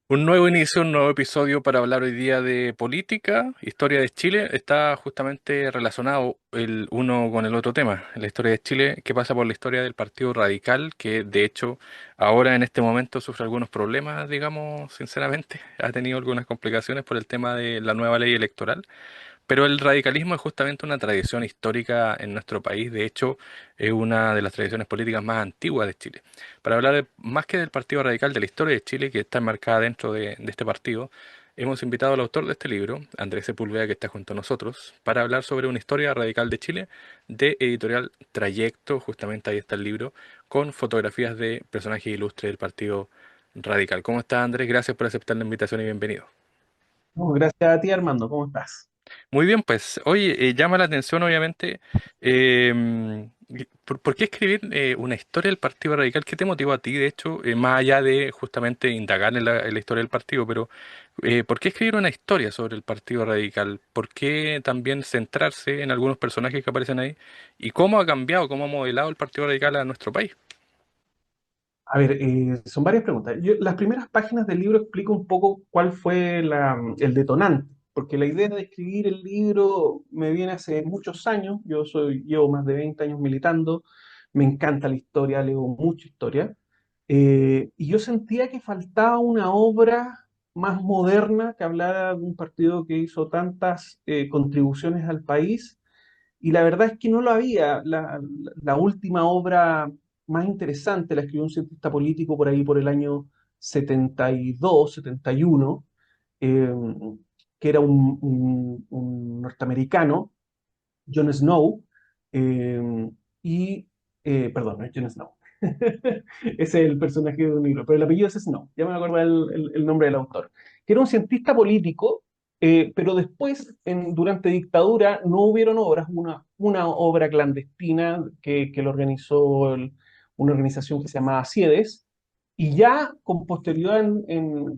Un nuevo inicio, un nuevo episodio para hablar hoy día de política, historia de Chile. Está justamente relacionado el uno con el otro tema. La historia de Chile, que pasa por la historia del Partido Radical, que de hecho ahora en este momento sufre algunos problemas, digamos, sinceramente. Ha tenido algunas complicaciones por el tema de la nueva ley electoral. Pero el radicalismo es justamente una tradición histórica en nuestro país, de hecho es una de las tradiciones políticas más antiguas de Chile. Para hablar más que del Partido Radical, de la historia de Chile, que está enmarcada dentro de este partido, hemos invitado al autor de este libro, Andrés Sepúlveda, que está junto a nosotros, para hablar sobre una historia radical de Chile, de editorial Trayecto, justamente ahí está el libro, con fotografías de personajes ilustres del Partido Radical. ¿Cómo está Andrés? Gracias por aceptar la invitación y bienvenido. No, gracias a ti, Armando. ¿Cómo estás? Muy bien, pues, oye, llama la atención, obviamente, ¿por qué escribir una historia del Partido Radical? ¿Qué te motivó a ti, de hecho, más allá de justamente indagar en la historia del partido, pero ¿por qué escribir una historia sobre el Partido Radical? ¿Por qué también centrarse en algunos personajes que aparecen ahí? ¿Y cómo ha cambiado, cómo ha modelado el Partido Radical a nuestro país? A ver, son varias preguntas. Las primeras páginas del libro explico un poco cuál fue el detonante, porque la idea de escribir el libro me viene hace muchos años. Llevo más de 20 años militando, me encanta la historia, leo mucha historia, y yo sentía que faltaba una obra más moderna que hablara de un partido que hizo tantas contribuciones al país. Y la verdad es que no lo había. La última obra más interesante la escribió un cientista político por ahí por el año 72, 71, eh, que era un norteamericano, John Snow, eh, perdón, no es Jon Snow. Ese es el personaje de un libro, pero el apellido es Snow, ya me acuerdo el nombre del autor, que era un cientista político, pero después, durante dictadura, no hubieron obras, una obra clandestina que lo organizó una organización que se llamaba CIEDES, y ya con posterioridad,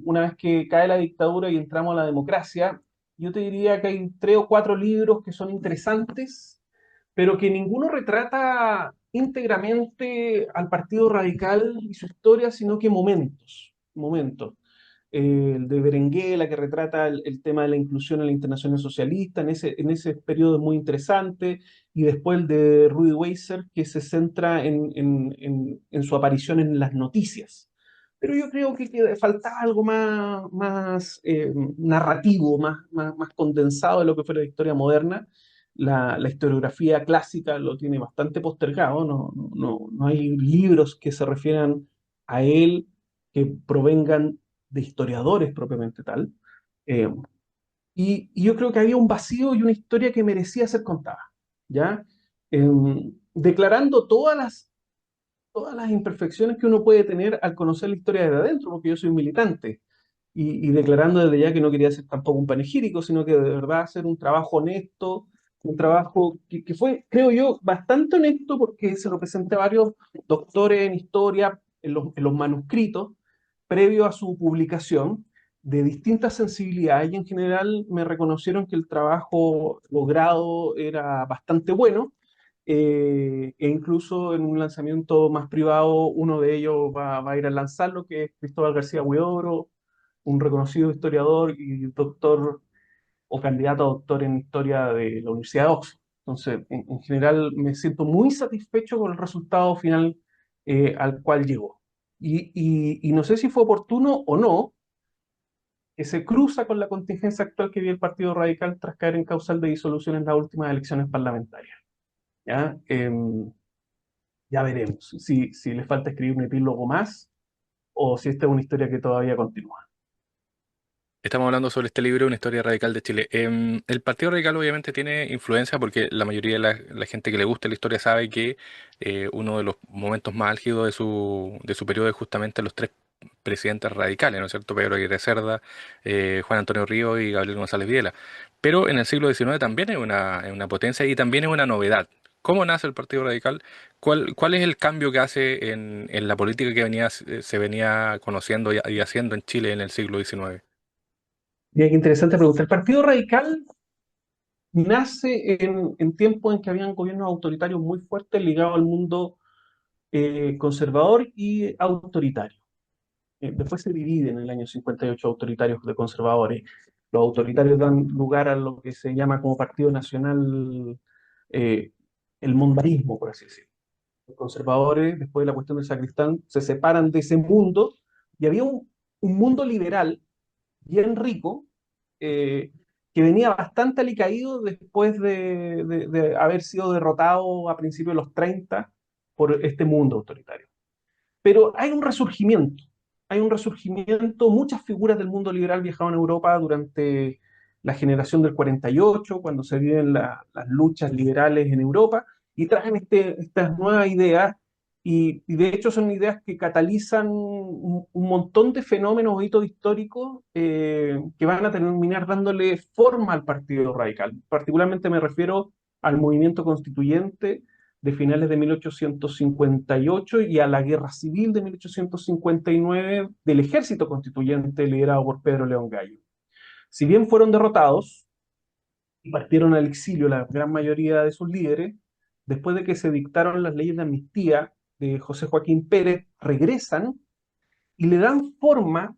una vez que cae la dictadura y entramos a la democracia, yo te diría que hay tres o cuatro libros que son interesantes, pero que ninguno retrata íntegramente al Partido Radical y su historia, sino que momentos. El de Berenguela, que retrata el tema de la inclusión en la Internacional Socialista, en ese periodo es muy interesante, y después el de Rudy Weiser, que se centra en su aparición en las noticias. Pero yo creo que faltaba algo más narrativo, más condensado de lo que fue la historia moderna. La historiografía clásica lo tiene bastante postergado, no hay libros que se refieran a él que provengan de historiadores propiamente tal. Eh, y yo creo que había un vacío y una historia que merecía ser contada, ¿ya? Declarando todas las imperfecciones que uno puede tener al conocer la historia desde adentro, porque yo soy militante, y declarando desde ya que no quería ser tampoco un panegírico, sino que de verdad hacer un trabajo honesto, un trabajo que fue, creo yo, bastante honesto, porque se lo presenté a varios doctores en historia, en los manuscritos, previo a su publicación, de distintas sensibilidades, y en general me reconocieron que el trabajo logrado era bastante bueno, e incluso en un lanzamiento más privado, uno de ellos va a ir a lanzarlo, que es Cristóbal García Huidobro, un reconocido historiador y doctor o candidato a doctor en historia de la Universidad de Oxford. Entonces, en general, me siento muy satisfecho con el resultado final al cual llegó. Y no sé si fue oportuno o no, que se cruza con la contingencia actual que vive el Partido Radical tras caer en causal de disolución en las últimas elecciones parlamentarias. ¿Ya? Ya veremos si le falta escribir un epílogo más o si esta es una historia que todavía continúa. Estamos hablando sobre este libro, Una historia radical de Chile. El Partido Radical obviamente tiene influencia porque la mayoría de la gente que le gusta la historia sabe que uno de los momentos más álgidos de su periodo es justamente los tres presidentes radicales, ¿no es cierto? Pedro Aguirre Cerda, Juan Antonio Ríos y Gabriel González Videla. Pero en el siglo XIX también es una potencia y también es una novedad. ¿Cómo nace el Partido Radical? ¿Cuál es el cambio que hace en la política que se venía conociendo y haciendo en Chile en el siglo XIX? Bien, qué interesante pregunta. El Partido Radical nace en tiempos en que habían gobiernos autoritarios muy fuertes ligados al mundo conservador y autoritario. Después se dividen en el año 58 autoritarios de conservadores. Los autoritarios dan lugar a lo que se llama como Partido Nacional, eh, el mondarismo, por así decirlo. Los conservadores, después de la cuestión del sacristán, se separan de ese mundo y había un mundo liberal bien rico, eh, que venía bastante alicaído después de haber sido derrotado a principios de los 30 por este mundo autoritario. Pero hay un resurgimiento, muchas figuras del mundo liberal viajaron a Europa durante la generación del 48, cuando se viven las luchas liberales en Europa, y traen estas nuevas ideas, y de hecho son ideas que catalizan un montón de fenómenos o hitos históricos que van a terminar dándole forma al Partido Radical. Particularmente me refiero al movimiento constituyente de finales de 1858 y a la Guerra Civil de 1859 del ejército constituyente liderado por Pedro León Gallo. Si bien fueron derrotados y partieron al exilio la gran mayoría de sus líderes, después de que se dictaron las leyes de amnistía de José Joaquín Pérez, regresan y le dan forma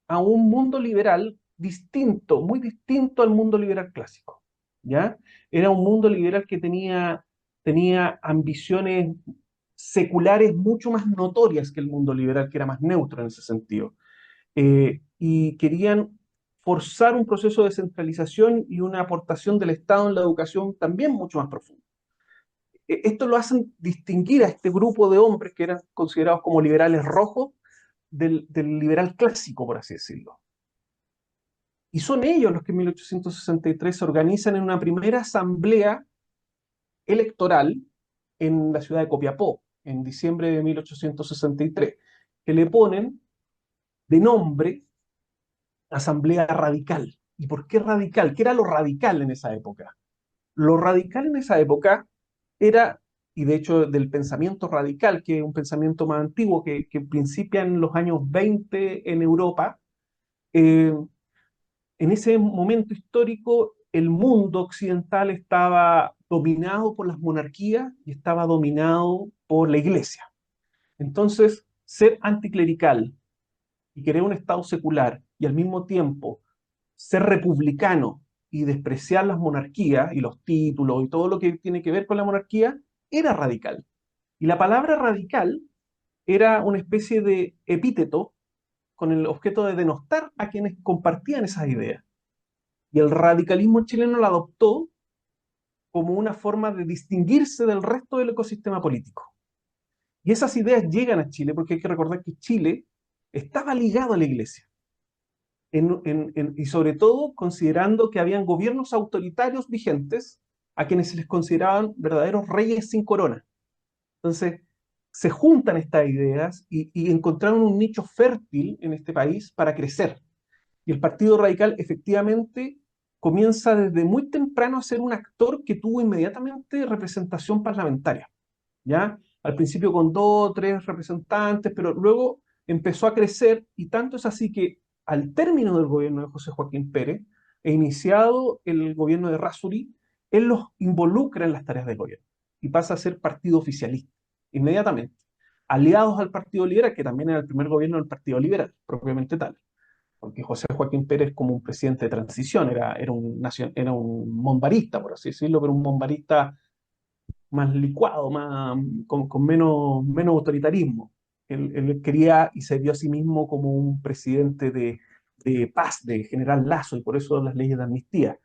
a un mundo liberal distinto, muy distinto al mundo liberal clásico. ¿Ya? Era un mundo liberal que tenía ambiciones seculares mucho más notorias que el mundo liberal, que era más neutro en ese sentido. Y querían forzar un proceso de centralización y una aportación del Estado en la educación también mucho más profundo. Esto lo hacen distinguir a este grupo de hombres que eran considerados como liberales rojos del liberal clásico, por así decirlo. Y son ellos los que en 1863 se organizan en una primera asamblea electoral en la ciudad de Copiapó, en diciembre de 1863, que le ponen de nombre Asamblea Radical. ¿Y por qué radical? ¿Qué era lo radical en esa época? Lo radical en esa época era, y de hecho del pensamiento radical, que es un pensamiento más antiguo que principia en los años 20 en Europa, eh, en ese momento histórico el mundo occidental estaba dominado por las monarquías y estaba dominado por la iglesia. Entonces, ser anticlerical y querer un Estado secular y al mismo tiempo ser republicano y despreciar las monarquías y los títulos y todo lo que tiene que ver con la monarquía era radical. Y la palabra radical era una especie de epíteto con el objeto de denostar a quienes compartían esas ideas. Y el radicalismo chileno la adoptó como una forma de distinguirse del resto del ecosistema político. Y esas ideas llegan a Chile porque hay que recordar que Chile estaba ligado a la iglesia. Y sobre todo considerando que habían gobiernos autoritarios vigentes a quienes se les consideraban verdaderos reyes sin corona. Entonces, se juntan estas ideas y encontraron un nicho fértil en este país para crecer. Y el Partido Radical efectivamente comienza desde muy temprano a ser un actor que tuvo inmediatamente representación parlamentaria, ¿ya? Al principio con dos o tres representantes, pero luego empezó a crecer y tanto es así que al término del gobierno de José Joaquín Pérez e iniciado el gobierno de Rasuri, él los involucra en las tareas del gobierno y pasa a ser partido oficialista inmediatamente, aliados al Partido Liberal, que también era el primer gobierno del Partido Liberal, propiamente tal porque José Joaquín Pérez como un presidente de transición, era un monbarista, por así decirlo, pero un monbarista más licuado, con menos autoritarismo. Él quería y se vio a sí mismo como un presidente de paz, de general Lazo, y por eso las leyes de amnistía.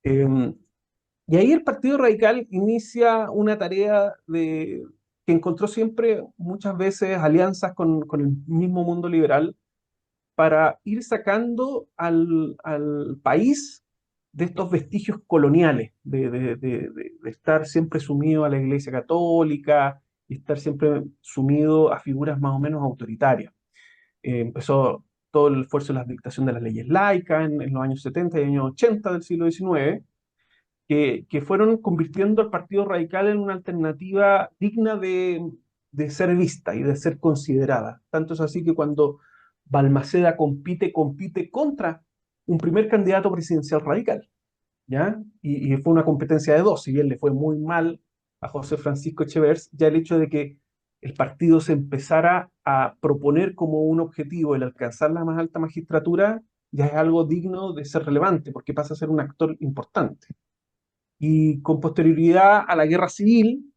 Eh, y ahí el Partido Radical inicia una tarea que encontró siempre muchas veces alianzas con el mismo mundo liberal, para ir sacando al país de estos vestigios coloniales, de estar siempre sumido a la Iglesia Católica y estar siempre sumido a figuras más o menos autoritarias. Empezó todo el esfuerzo de la dictación de las leyes laicas en los años 70 y años 80 del siglo XIX, que fueron convirtiendo al Partido Radical en una alternativa digna de ser vista y de ser considerada. Tanto es así que cuando Balmaceda compite contra un primer candidato presidencial radical, ¿ya? Y fue una competencia de dos, si bien le fue muy mal a José Francisco Echevers, ya el hecho de que el partido se empezara a proponer como un objetivo el alcanzar la más alta magistratura, ya es algo digno de ser relevante, porque pasa a ser un actor importante. Y con posterioridad a la guerra civil,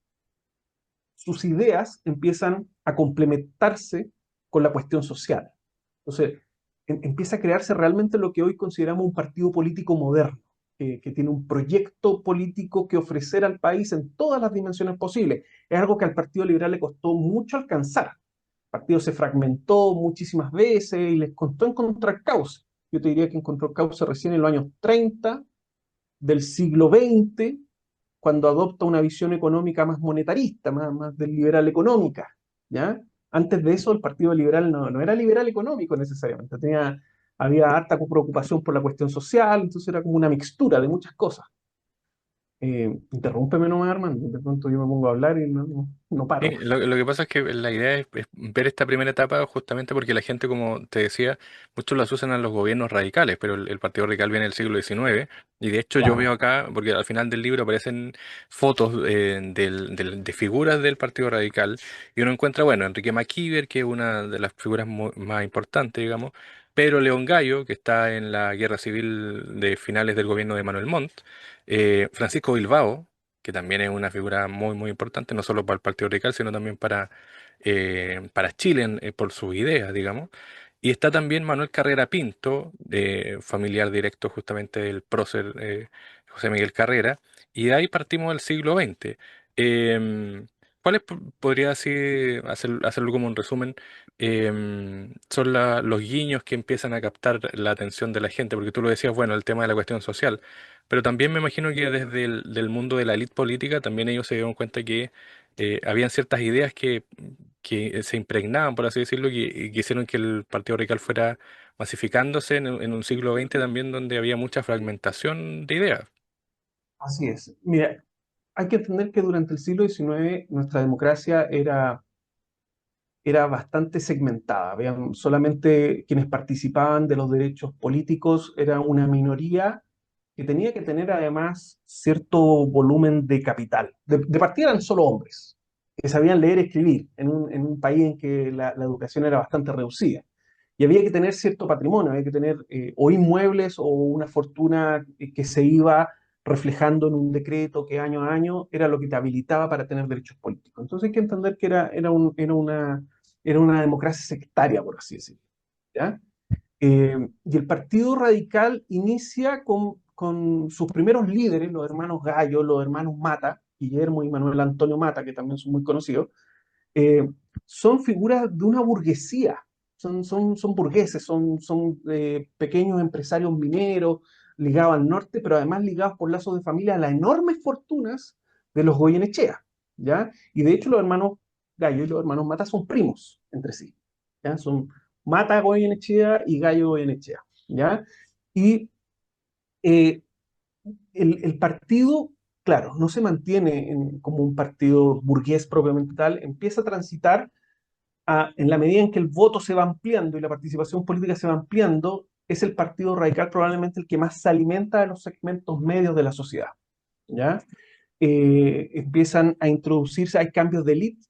sus ideas empiezan a complementarse con la cuestión social. Entonces, empieza a crearse realmente lo que hoy consideramos un partido político moderno, que tiene un proyecto político que ofrecer al país en todas las dimensiones posibles. Es algo que al Partido Liberal le costó mucho alcanzar. El partido se fragmentó muchísimas veces y les costó encontrar causa. Yo te diría que encontró causa recién en los años 30 del siglo XX, cuando adopta una visión económica más monetarista, más del liberal económica, ¿ya? Antes de eso, el Partido Liberal no era liberal económico necesariamente, había harta preocupación por la cuestión social, entonces era como una mixtura de muchas cosas. Interrúmpeme nomás, Armando, de pronto yo me pongo a hablar y no Sí, paro. lo que pasa es que la idea es ver esta primera etapa justamente porque la gente, como te decía, muchos lo asocian a los gobiernos radicales, pero el Partido Radical viene del siglo XIX y de hecho yo Claro, veo acá, porque al final del libro aparecen fotos de figuras del Partido Radical y uno encuentra, bueno, Enrique Maquíver, que es una de las figuras más importantes, digamos, Pedro León Gallo, que está en la guerra civil de finales del gobierno de Manuel Montt, Francisco Bilbao, que también es una figura muy importante, no solo para el Partido Radical, sino también para Chile por sus ideas, digamos. Y está también Manuel Carrera Pinto, familiar directo justamente del prócer José Miguel Carrera, y de ahí partimos del siglo XX. ¿Cuáles podría así hacerlo como un resumen? Son los guiños que empiezan a captar la atención de la gente, porque tú lo decías, bueno, el tema de la cuestión social. Pero también me imagino que desde el del mundo de la élite política también ellos se dieron cuenta que habían ciertas ideas que se impregnaban, por así decirlo, y que hicieron que el Partido Radical fuera masificándose en un siglo XX también donde había mucha fragmentación de ideas. así es. Mira, hay que entender que durante el siglo XIX nuestra democracia era bastante segmentada. Habían solamente quienes participaban de los derechos políticos, era una minoría que tenía que tener además cierto volumen de capital. De partida eran solo hombres que sabían leer y escribir en un país en que la educación era bastante reducida. Y había que tener cierto patrimonio, había que tener o inmuebles o una fortuna que se iba reflejando en un decreto que año a año era lo que te habilitaba para tener derechos políticos. Entonces hay que entender que era una democracia sectaria, por así decirlo. ¿Ya? Y el Partido Radical inicia con sus primeros líderes, los hermanos Gallo, los hermanos Mata, Guillermo y Manuel Antonio Mata, que también son muy conocidos, eh, son figuras de una burguesía, son burgueses, son pequeños empresarios mineros ligados al norte, pero además ligados por lazos de familia a las enormes fortunas de los Goyenechea, ¿ya? Y de hecho los hermanos Gallo y los hermanos Mata son primos entre sí, ¿ya? Son Mata Goyenechea y Gallo Goyenechea, ¿ya? Y eh, el partido, claro, no se mantiene como un partido burgués propiamente tal, empieza a transitar en la medida en que el voto se va ampliando y la participación política se va ampliando, es el Partido Radical probablemente el que más se alimenta de los segmentos medios de la sociedad, ¿ya? Empiezan a introducirse, hay cambios de élite,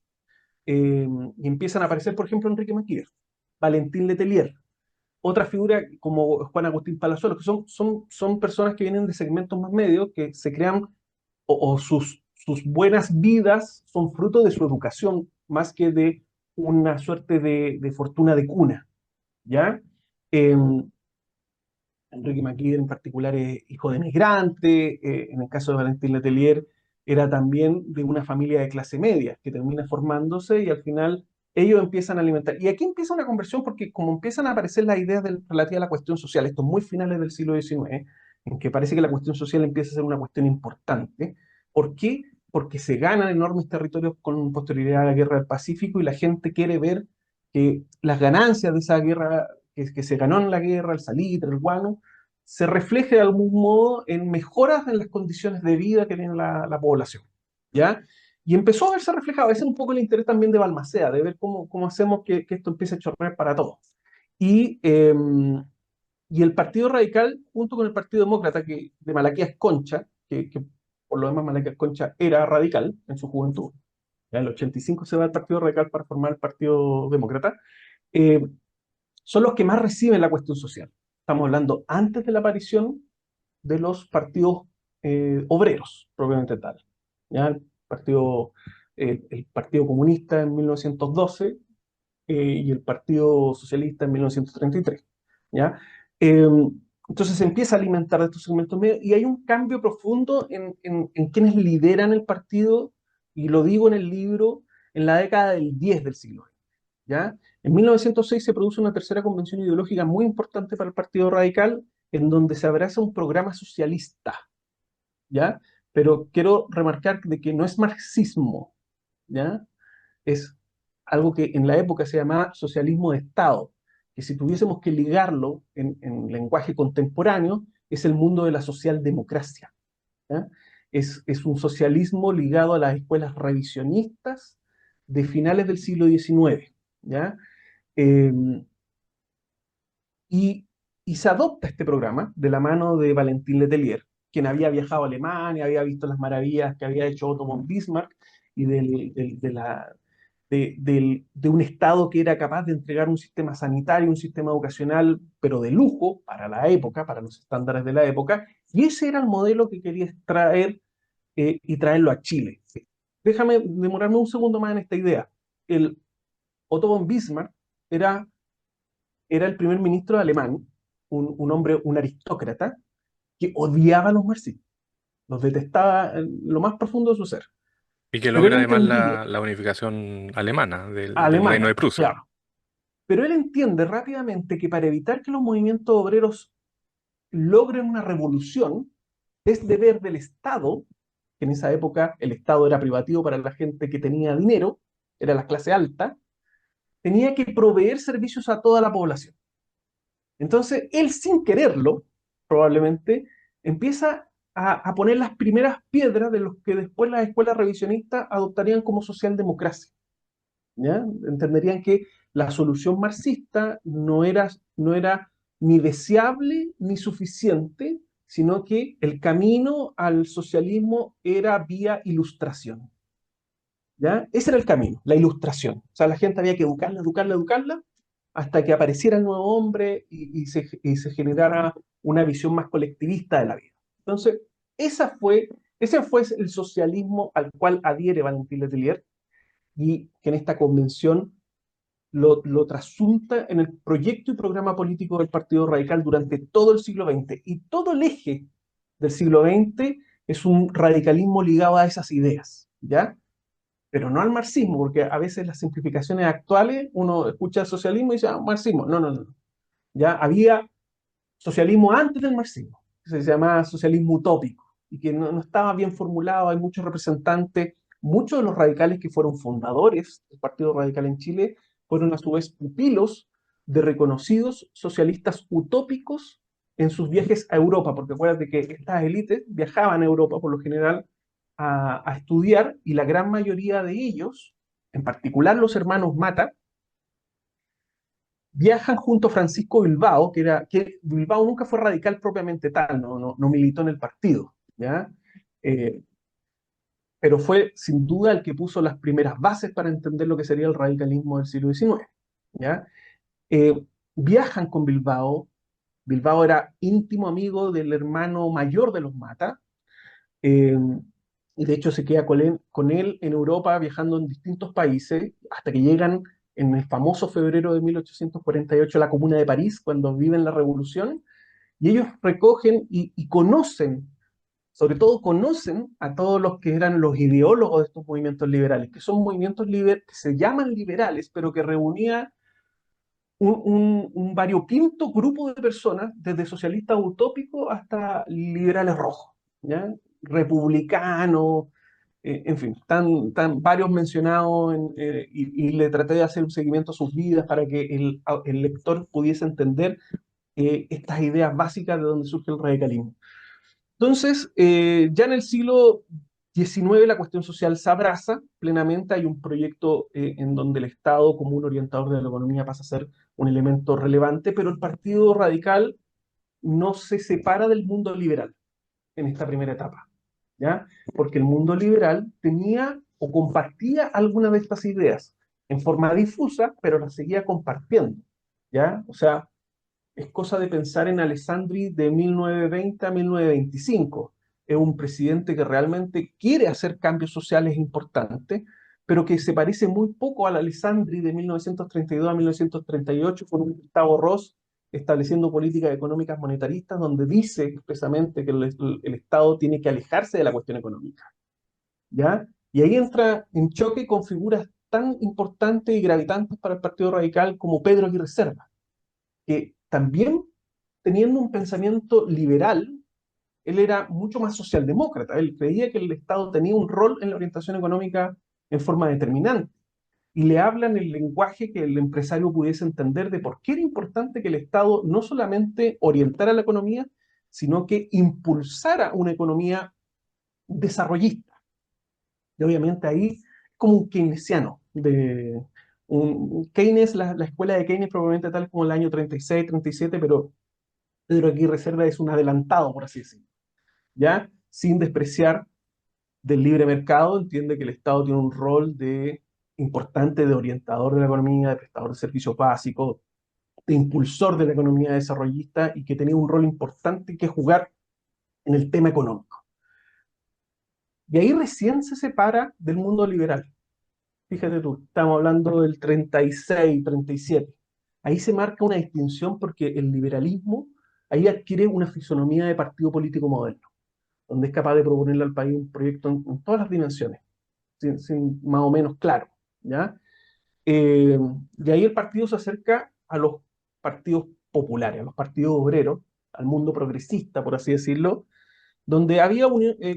y empiezan a aparecer, por ejemplo, Enrique Maquier, Valentín Letelier, otra figura como Juan Agustín Palazuelos, que son personas que vienen de segmentos más medios, que se crean, o sus buenas vidas son fruto de su educación, más que de una suerte de fortuna de cuna, ¿ya? Eh, Enrique Maquiller en particular es hijo de migrante, en el caso de Valentín Letelier era también de una familia de clase media que termina formándose y al final ellos empiezan a alimentar. Y aquí empieza una conversión porque como empiezan a aparecer las ideas relativas a la cuestión social, esto es muy finales del siglo XIX, en que parece que la cuestión social empieza a ser una cuestión importante. ¿Por qué? Porque se ganan enormes territorios con posterioridad a la Guerra del Pacífico y la gente quiere ver que las ganancias de esa guerra que se ganó en la guerra, el salitre, el guano, se refleje de algún modo en mejoras en las condiciones de vida que tiene la población, ¿ya? Y empezó a verse reflejado, ese es un poco el interés también de Balmaceda, de ver cómo hacemos que esto empiece a chorrear para todos. Y, eh, y el Partido Radical, junto con el Partido Demócrata, de Malaquías Concha, que por lo demás Malaquías Concha era radical en su juventud, ya en el 85 se va al Partido Radical para formar el Partido Demócrata, eh, son los que más reciben la cuestión social. Estamos hablando antes de la aparición de los partidos obreros, propiamente tal. ¿Ya? El Partido Comunista en 1912 y el Partido Socialista en 1933. ¿Ya? Eh, entonces se empieza a alimentar de estos segmentos medios y hay un cambio profundo en quienes lideran el partido, y lo digo en el libro, en la década del 10 del siglo XX. ¿Ya? En 1906 se produce una tercera convención ideológica muy importante para el Partido Radical, en donde se abraza un programa socialista, ¿ya? Pero quiero remarcar de que no es marxismo, ¿ya? Es algo que en la época se llamaba socialismo de Estado, que si tuviésemos que ligarlo en lenguaje contemporáneo, es el mundo de la socialdemocracia, ¿ya? Es un socialismo ligado a las escuelas revisionistas de finales del siglo XIX, ¿ya? Eh, y, y se adopta este programa de la mano de Valentín Letelier, quien había viajado a Alemania, había visto las maravillas que había hecho Otto von Bismarck y de un Estado que era capaz de entregar un sistema sanitario, un sistema educacional, pero de lujo para la época, para los estándares de la época, y ese era el modelo que quería extraer y traerlo a Chile. Déjame demorarme un segundo más en esta idea. El Otto von Bismarck era el primer ministro alemán, un hombre, un aristócrata, que odiaba a los marxistas, los detestaba en lo más profundo de su ser. Y que Pero él logra además entendía, la unificación alemana a del Reino Alemania, de Prusia. claro, pero él entiende rápidamente que para evitar que los movimientos obreros logren una revolución, es deber del Estado, que en esa época el Estado era privativo para la gente que tenía dinero, era la clase alta, tenía que proveer servicios a toda la población. Entonces, él sin quererlo, probablemente, empieza a poner las primeras piedras de los que después las escuelas revisionistas adoptarían como socialdemocracia. ¿Ya? Entenderían que la solución marxista no era ni deseable ni suficiente, sino que el camino al socialismo era vía ilustración. ¿Ya? Ese era el camino, la ilustración. O sea, la gente había que educarla, educarla, educarla, hasta que apareciera el nuevo hombre y se generara una visión más colectivista de la vida. Entonces, ese fue el socialismo al cual adhiere Valentín Letelier y que en esta convención lo trasunta en el proyecto y programa político del Partido Radical durante todo el siglo XX. Y todo el eje del siglo XX es un radicalismo ligado a esas ideas, ¿ya? Pero no al marxismo, porque a veces las simplificaciones actuales, uno escucha socialismo y dice, ah, marxismo. No, no, no. Ya había socialismo antes del marxismo, que se llamaba socialismo utópico, y que no estaba bien formulado. Hay muchos representantes, muchos de los radicales que fueron fundadores del Partido Radical en Chile, fueron a su vez pupilos de reconocidos socialistas utópicos en sus viajes a Europa, porque acuérdate que estas élites viajaban a Europa por lo general a estudiar, y la gran mayoría de ellos, en particular los hermanos Mata, viajan junto a Francisco Bilbao, que Bilbao nunca fue radical propiamente tal, no militó en el partido, ¿ya? Eh, pero fue sin duda el que puso las primeras bases para entender lo que sería el radicalismo del siglo XIX, ¿ya? Eh, Viajan con Bilbao. Bilbao era íntimo amigo del hermano mayor de los Mata, eh, y de hecho se queda con él en Europa viajando en distintos países hasta que llegan en el famoso febrero de 1848 a la Comuna de París, cuando viven la revolución, y ellos recogen y conocen, sobre todo conocen a todos los que eran los ideólogos de estos movimientos liberales, que son movimientos que se llaman liberales, pero que reunían un variopinto grupo de personas, desde socialistas utópicos hasta liberales rojos, ¿ya? Republicanos, en fin, están varios mencionados y le traté de hacer un seguimiento a sus vidas para que el lector pudiese entender estas ideas básicas de donde surge el radicalismo. Entonces, ya en el siglo XIX la cuestión social se abraza plenamente. Hay un proyecto en donde el Estado como un orientador de la economía pasa a ser un elemento relevante, pero el Partido Radical no se separa del mundo liberal en esta primera etapa, ¿ya? Porque el mundo liberal tenía o compartía alguna de estas ideas en forma difusa, pero las seguía compartiendo, ¿ya? O sea, es cosa de pensar en Alessandri de 1920 a 1925. Es un presidente que realmente quiere hacer cambios sociales importantes, pero que se parece muy poco al Alessandri de 1932 a 1938, con un Gustavo Ross estableciendo políticas económicas monetaristas, donde dice expresamente que el Estado tiene que alejarse de la cuestión económica, ¿ya? Y ahí entra en choque con figuras tan importantes y gravitantes para el Partido Radical como Pedro Aguirre Cerda, que también teniendo un pensamiento liberal, él era mucho más socialdemócrata. Él creía que el Estado tenía un rol en la orientación económica en forma determinante. Y le habla en el lenguaje que el empresario pudiese entender de por qué era importante que el Estado no solamente orientara la economía, sino que impulsara una economía desarrollista. Y obviamente ahí, como un keynesiano, Keynes, la escuela de Keynes probablemente tal como el año 36, 37, pero Pedro Aguirre Cerda es un adelantado, por así decirlo, ¿ya? Sin despreciar del libre mercado, entiende que el Estado tiene un rol importante de orientador de la economía, de prestador de servicios básicos, de impulsor de la economía desarrollista y que tenía un rol importante que jugar en el tema económico. Y ahí recién se separa del mundo liberal. Fíjate tú, estamos hablando del 36, 37. Ahí se marca una distinción porque el liberalismo ahí adquiere una fisonomía de partido político moderno, donde es capaz de proponerle al país un proyecto en todas las dimensiones, más o menos claro, ¿ya? Y ahí el partido se acerca a los partidos populares, a los partidos obreros, al mundo progresista, por así decirlo, donde había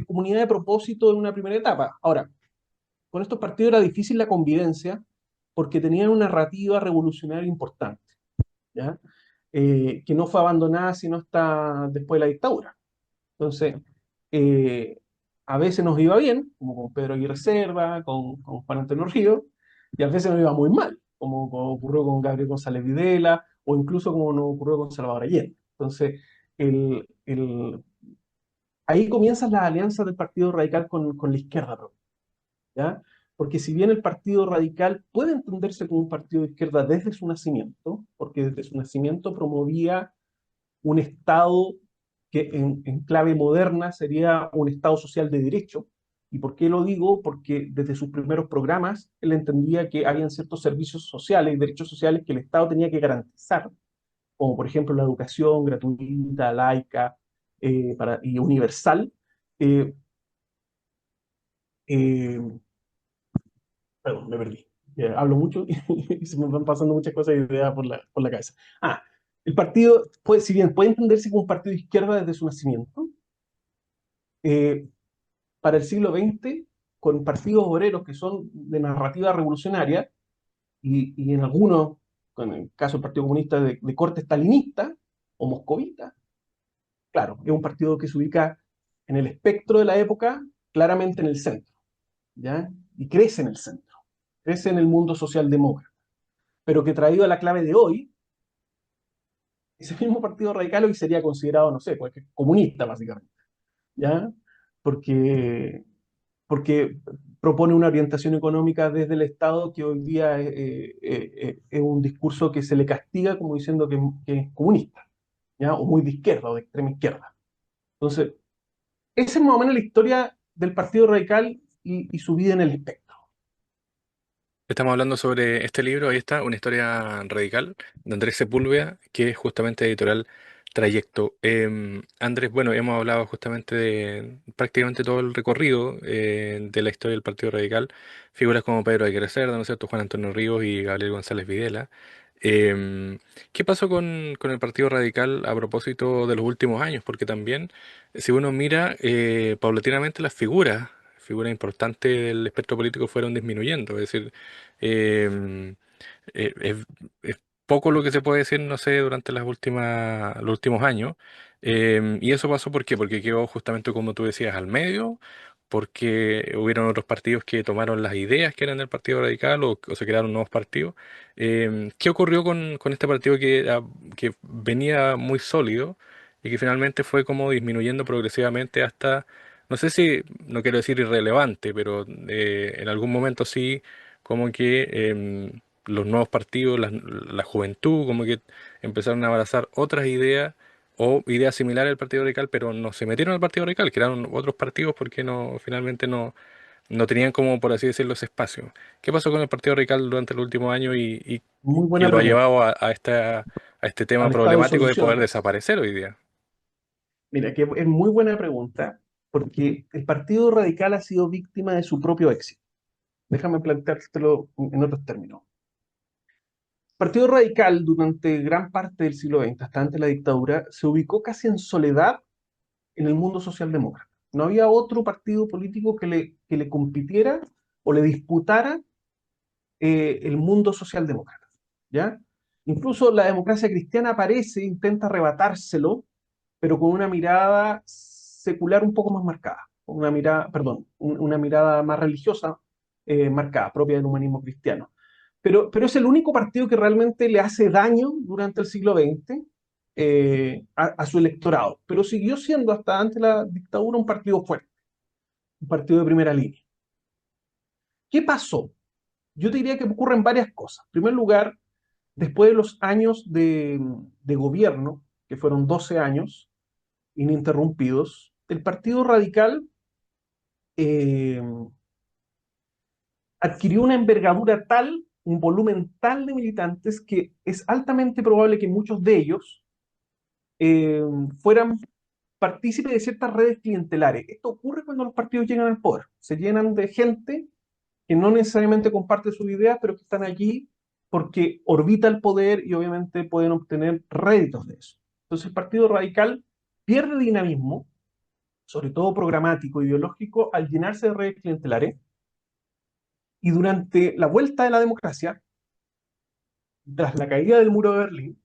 comunidad de propósito en una primera etapa. Ahora, con estos partidos era difícil la convivencia porque tenían una narrativa revolucionaria importante, ¿ya? Que no fue abandonada sino hasta después de la dictadura. Entonces, eh, a veces nos iba bien, como con Pedro Aguirre Cerda, con Juan Antonio Ríos, y a veces nos iba muy mal, como ocurrió con Gabriel González Videla, o incluso como nos ocurrió con Salvador Allende. Entonces, ahí comienzan las alianzas del Partido Radical con la izquierda, ¿ya? Porque si bien el Partido Radical puede entenderse como un partido de izquierda desde su nacimiento, porque desde su nacimiento promovía un Estado que en clave moderna sería un Estado social de derecho. ¿Y por qué lo digo? Porque desde sus primeros programas él entendía que habían ciertos servicios sociales, derechos sociales que el Estado tenía que garantizar, como por ejemplo la educación gratuita, laica y universal. Eh, eh, Perdón, me perdí. Hablo mucho y se me van pasando muchas cosas y ideas por la cabeza. Ah, el partido, pues, si bien puede entenderse como un partido de izquierda desde su nacimiento, eh, para el siglo XX, con partidos obreros que son de narrativa revolucionaria y en algunos, con el caso del Partido Comunista de corte stalinista o moscovita, claro, es un partido que se ubica en el espectro de la época, claramente en el centro, ¿ya? Y crece en el centro, crece en el mundo socialdemócrata, pero que traído a la clave de hoy, ese mismo partido radical hoy sería considerado, no sé, cualquier comunista, básicamente, ¿ya? Porque porque propone una orientación económica desde el Estado que hoy día es un discurso que se le castiga como diciendo que es comunista, ¿ya? O muy de izquierda o de extrema izquierda. Entonces, esa es más o menos la historia del Partido Radical y su vida en el espectro. Estamos hablando sobre este libro, ahí está, Una historia radical, de Andrés Sepúlveda, que es justamente editorial Trayecto. Andrés, bueno, hemos hablado justamente de prácticamente todo el recorrido de la historia del Partido Radical, figuras como Pedro Aguirre Cerda, ¿no es cierto?, Juan Antonio Ríos y Gabriel González Videla. Em, ¿Qué pasó con el Partido Radical a propósito de los últimos años? Porque también, si uno mira paulatinamente las figuras importantes del espectro político fueron disminuyendo, es decir, eh, es poco lo que se puede decir, no sé, durante los últimos años. Y eso pasó ¿por qué? Porque quedó justamente como tú decías al medio, porque hubieron otros partidos que tomaron las ideas que eran del Partido Radical o se crearon nuevos partidos. ¿Qué ocurrió con este partido que venía muy sólido y que finalmente fue como disminuyendo progresivamente hasta no sé si, no quiero decir irrelevante, pero en algún momento sí, como que los nuevos partidos, la juventud, como que empezaron a abrazar otras ideas o ideas similares al Partido Radical, pero no se metieron al Partido Radical, crearon otros partidos porque no, finalmente no tenían como, por así decirlo, ese espacio. ¿Qué pasó con el Partido Radical durante los últimos años y Muy que buena lo ha pregunta. llevado a este tema Al estado de problemático de solución, poder casi. desaparecer hoy día? Mira, que es muy buena pregunta, porque el Partido Radical ha sido víctima de su propio éxito. Déjame planteártelo en otros términos. El Partido Radical, durante gran parte del siglo XX, hasta antes de la dictadura, se ubicó casi en soledad en el mundo socialdemócrata. No había otro partido político que le compitiera o le disputara el mundo socialdemócrata, ¿ya? Incluso la democracia cristiana aparece, intenta arrebatárselo, pero con una mirada secular un poco más marcada, una mirada, perdón, una mirada más religiosa marcada, propia del humanismo cristiano. Pero es el único partido que realmente le hace daño durante el siglo XX a su electorado, pero siguió siendo hasta antes de la dictadura un partido fuerte, un partido de primera línea. ¿Qué pasó? Yo te diría que ocurren varias cosas. En primer lugar, después de los años de gobierno, que fueron 12 años ininterrumpidos, el Partido Radical eh, adquirió una envergadura tal, un volumen tal de militantes, que es altamente probable que muchos de ellos eh, fueran partícipes de ciertas redes clientelares. Esto ocurre cuando los partidos llegan al poder. Se llenan de gente que no necesariamente comparte sus ideas, pero que están allí porque orbita el poder y obviamente pueden obtener réditos de eso. Entonces el Partido Radical pierde dinamismo, sobre todo programático, ideológico, al llenarse de redes clientelares, y durante la vuelta de la democracia, tras la caída del muro de Berlín,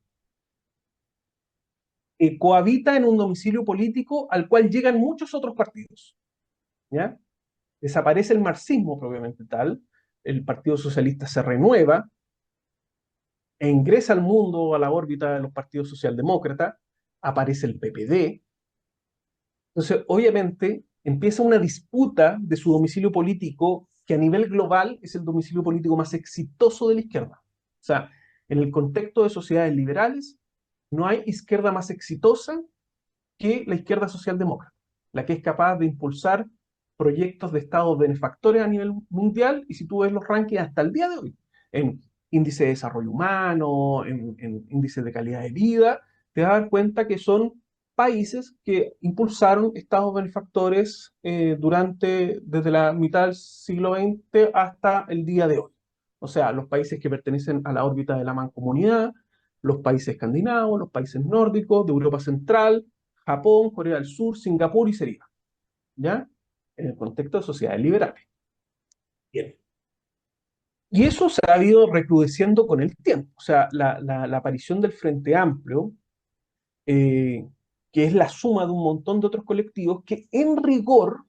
cohabita en un domicilio político al cual llegan muchos otros partidos, ¿ya? Desaparece el marxismo propiamente tal, el Partido Socialista se renueva, e ingresa al mundo, a la órbita de los partidos socialdemócratas, aparece el PPD. Entonces, obviamente, empieza una disputa de su domicilio político que a nivel global es el domicilio político más exitoso de la izquierda. O sea, en el contexto de sociedades liberales, no hay izquierda más exitosa que la izquierda socialdemócrata, la que es capaz de impulsar proyectos de estados benefactores a nivel mundial, y si tú ves los rankings hasta el día de hoy, en índice de desarrollo humano, en índice de calidad de vida, te vas a dar cuenta que son países que impulsaron estados benefactores desde la mitad del siglo XX hasta el día de hoy. O sea, los países que pertenecen a la órbita de la mancomunidad, los países escandinavos, los países nórdicos, de Europa Central, Japón, Corea del Sur, Singapur y sería, ¿ya? En el contexto de sociedades liberales. Bien. Y eso se ha ido recrudeciendo con el tiempo. O sea, la aparición del Frente Amplio, eh, que es la suma de un montón de otros colectivos que en rigor,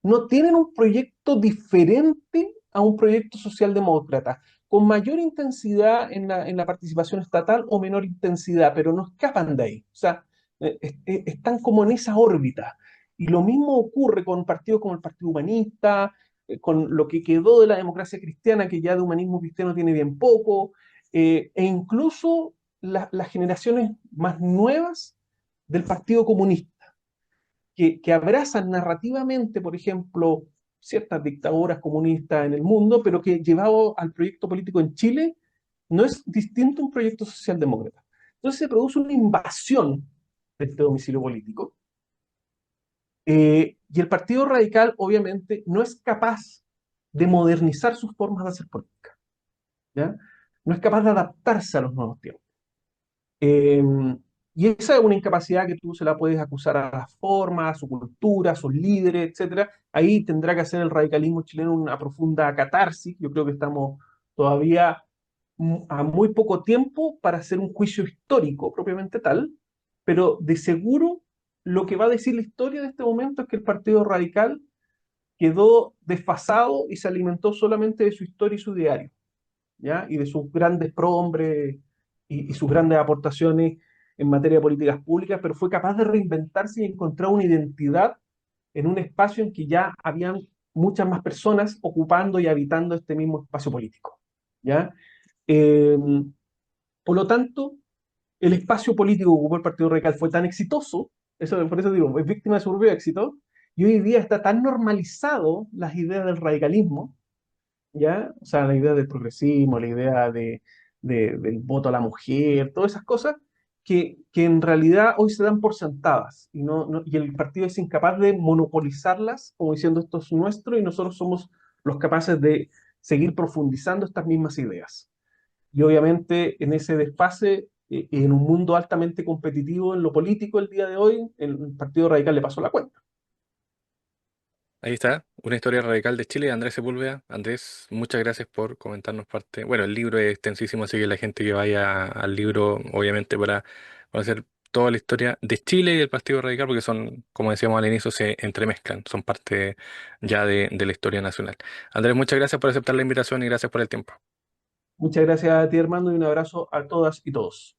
no tienen un proyecto diferente a un proyecto socialdemócrata, con mayor intensidad en la participación estatal o menor intensidad, pero no escapan de ahí. O sea, están como en esa órbita. Y lo mismo ocurre con partidos como el Partido Humanista, con lo que quedó de la democracia cristiana, que ya de humanismo cristiano tiene bien poco, e incluso las generaciones más nuevas del Partido Comunista que abrazan narrativamente, por ejemplo, ciertas dictaduras comunistas en el mundo, pero que llevado al proyecto político en Chile no es distinto a un proyecto socialdemócrata. Entonces se produce una invasión de este domicilio político, y el Partido Radical obviamente no es capaz de modernizar sus formas de hacer política, ¿ya? No es capaz de adaptarse a los nuevos tiempos. Eh, y esa es una incapacidad que tú se la puedes acusar a las formas, a su cultura, a sus líderes, etcétera. Ahí tendrá que hacer el radicalismo chileno una profunda catarsis. Yo creo que estamos todavía a muy poco tiempo para hacer un juicio histórico propiamente tal, pero de seguro lo que va a decir la historia de este momento es que el Partido Radical quedó desfasado y se alimentó solamente de su historia y su diario, ¿ya? Y de sus grandes prohombres y sus grandes aportaciones en materia de políticas públicas, pero fue capaz de reinventarse y encontrar una identidad en un espacio en que ya habían muchas más personas ocupando y habitando este mismo espacio político. ¿Ya? Eh, por lo tanto, el espacio político que ocupó el Partido Radical fue tan exitoso, eso, por eso digo, es víctima de su propio éxito, y hoy día está tan normalizado las ideas del radicalismo, ¿ya? O sea, la idea del progresismo, la idea del voto a la mujer, todas esas cosas, que en realidad hoy se dan por sentadas y, y el partido es incapaz de monopolizarlas, como diciendo esto es nuestro y nosotros somos los capaces de seguir profundizando estas mismas ideas. Y obviamente en ese desfase, en un mundo altamente competitivo en lo político el día de hoy, el Partido Radical le pasó la cuenta. Ahí está, una historia radical de Chile, Andrés Sepúlveda. Andrés, muchas gracias por comentarnos parte. Bueno, el libro es extensísimo, así que la gente que vaya al libro, obviamente, para conocer toda la historia de Chile y del Partido Radical, porque son, como decíamos al inicio, se entremezclan, son parte ya de la historia nacional. Andrés, muchas gracias por aceptar la invitación y gracias por el tiempo. Muchas gracias a ti, Armando, y un abrazo a todas y todos.